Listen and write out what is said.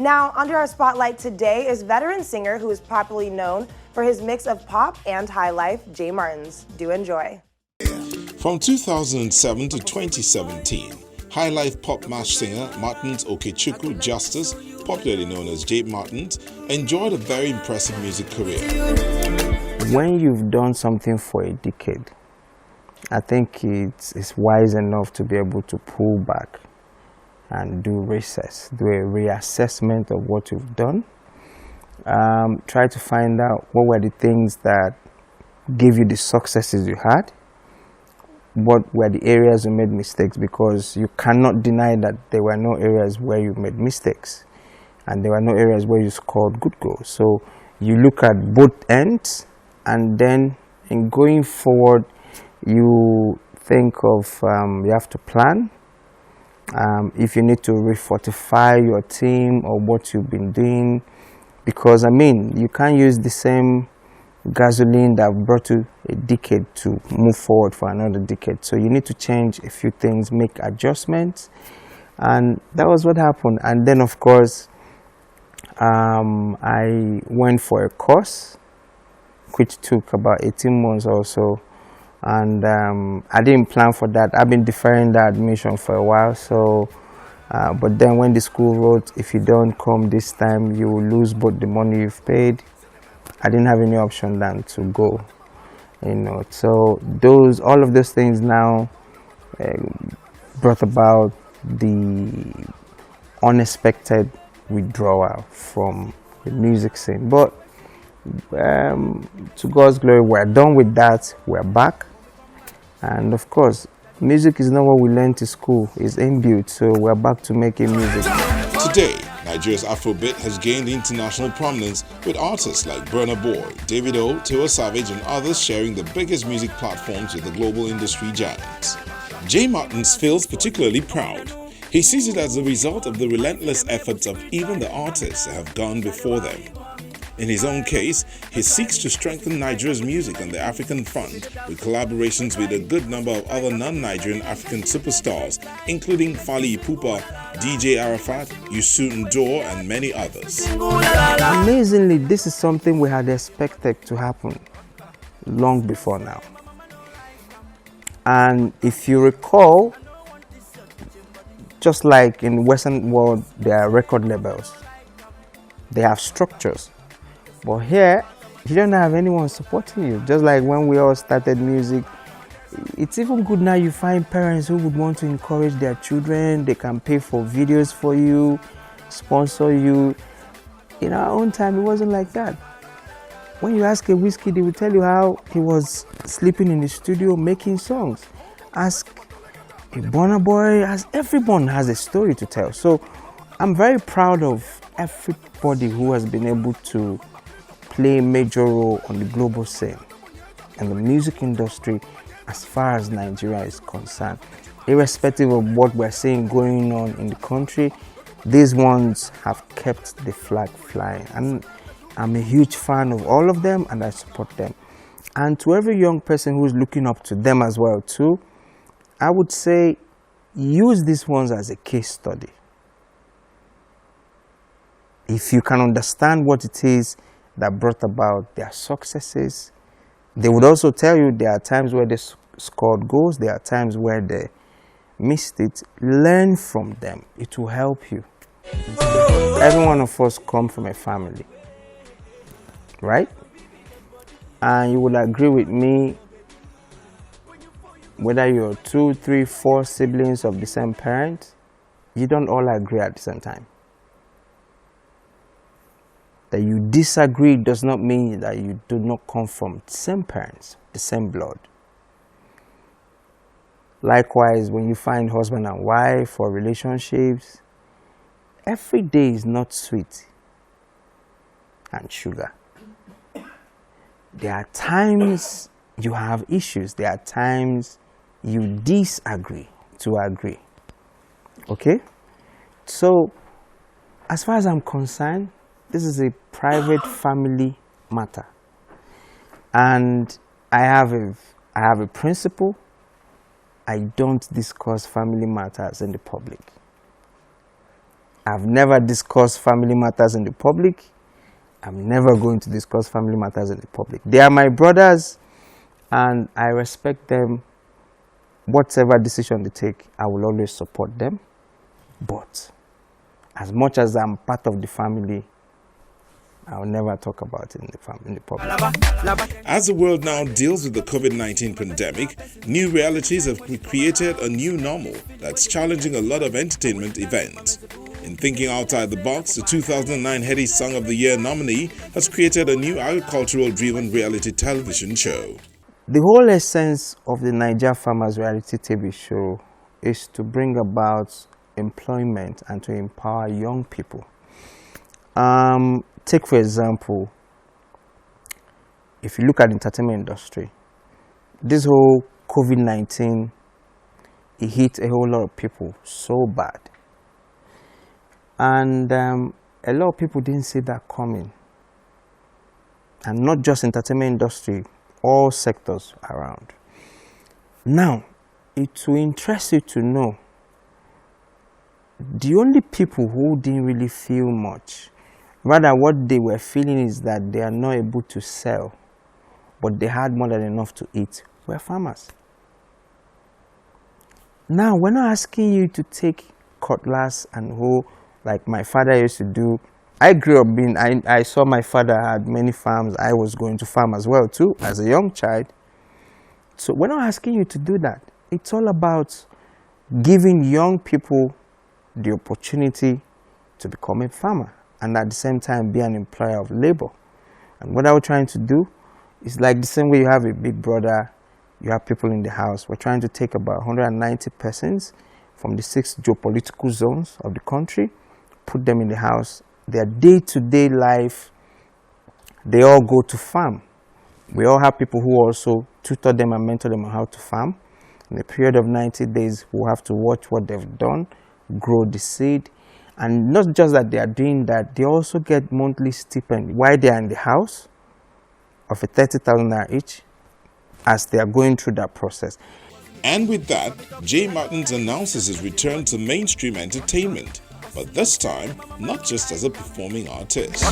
Now, under our spotlight today is veteran singer who is popularly known for his mix of pop and high life, J.Martins. Do enjoy. From 2007 to 2017, high life pop mash singer Martins Okechukwu Justice, popularly known as J.Martins, enjoyed a very impressive music career. When you've done something for a decade, I think it's wise enough to be able to pull back and do a reassessment of what you've done. Try to find out what were the things that gave you the successes you had, what were the areas you made mistakes, because you cannot deny that there were no areas where you made mistakes and there were no areas where you scored good goals. So you look at both ends, and then in going forward you think of you have to plan. If you need to refortify your team or what you've been doing, because you can't use the same gasoline that brought you a decade to move forward for another decade. So you need to change a few things, make adjustments, and that was what happened. And then of course I went for a course which took about 18 months or so, and I didn't plan for that. I've been deferring the admission for a while, so but then when the school wrote, if you don't come this time you will lose both the money you've paid, I didn't have any option than to go, so all of those things now brought about the unexpected withdrawal from the music scene. But to God's glory, we're done with that. We're back, and of course music is not what we learned to school, it's inbuilt, so we're back to making music. Today, Nigeria's Afrobeat has gained international prominence, with artists like Burna Boy, Davido, Tiwa Savage and others sharing the biggest music platforms with the global industry giants. J.Martins feels particularly proud. He sees it as a result of the relentless efforts of even the artists that have gone before them. In his own case, he seeks to strengthen Nigeria's music on the African front with collaborations with a good number of other non-Nigerian African superstars, including Fally Ipupa, DJ Arafat, Youssou N'Dour and many others. Amazingly, this is something we had expected to happen long before now. And if you recall, just like in the Western world, there are record labels, they have structures. But here, you don't have anyone supporting you. Just like when we all started music, it's even good now you find parents who would want to encourage their children. They can pay for videos for you, sponsor you. In our own time, it wasn't like that. When you ask a Whiskey, they will tell you how he was sleeping in the studio making songs. Ask a Burna Boy, everyone has a story to tell. So I'm very proud of everybody who has been able to play a major role on the global scene and the music industry as far as Nigeria is concerned. Irrespective of what we're seeing going on in the country, these ones have kept the flag flying. And I'm a huge fan of all of them and I support them. And to every young person who's looking up to them as well too, I would say use these ones as a case study. If you can understand what it is that brought about their successes, they would also tell you there are times where they scored goals, there are times where they missed it. Learn from them, it will help you. Every one of us come from a family, right? And you will agree with me, whether you're 2, 3, 4 siblings of the same parent, you don't all agree at the same time. That you disagree does not mean that you do not come from the same parents, the same blood. Likewise, when you find husband and wife or relationships, every day is not sweet and sugar. There are times you have issues. There are times you disagree to agree. Okay? So, as far as I'm concerned, this is a private family matter. And I have a principle. I don't discuss family matters in the public. I've never discussed family matters in the public. I'm never going to discuss family matters in the public. They are my brothers, and I respect them. Whatever decision they take, I will always support them. But as much as I'm part of the family, I will never talk about it in the public. As the world now deals with the COVID-19 pandemic, new realities have created a new normal that's challenging a lot of entertainment events. In thinking outside the box, the 2009 Heady Song of the Year nominee has created a new agricultural-driven reality television show. The whole essence of the Niger Farmers reality TV show is to bring about employment and to empower young people. Take for example, if you look at the entertainment industry, this whole COVID-19, it hit a whole lot of people so bad. And a lot of people didn't see that coming. And not just entertainment industry, all sectors around. Now, it will interest you to know the only people who didn't really feel much, rather what they were feeling is that they are not able to sell, but they had more than enough to eat, were farmers. Now, we're not asking you to take cutlass and hoe like my father used to do. I grew up I saw my father had many farms. I was going to farm as well too, as a young child. So we're not asking you to do that. It's all about giving young people the opportunity to become a farmer and at the same time be an employer of labor. And what we're trying to do is like the same way you have a big brother, you have people in the house. We're trying to take about 190 persons from the 6 geopolitical zones of the country, put them in the house. Their day-to-day life, they all go to farm. We all have people who also tutor them and mentor them on how to farm. In a period of 90 days, we'll have to watch what they've done, grow the seed. And not just that they are doing that, they also get monthly stipend while they are in the house of a 30,000 naira each as they are going through that process. And with that, J.Martins announces his return to mainstream entertainment, but this time not just as a performing artist.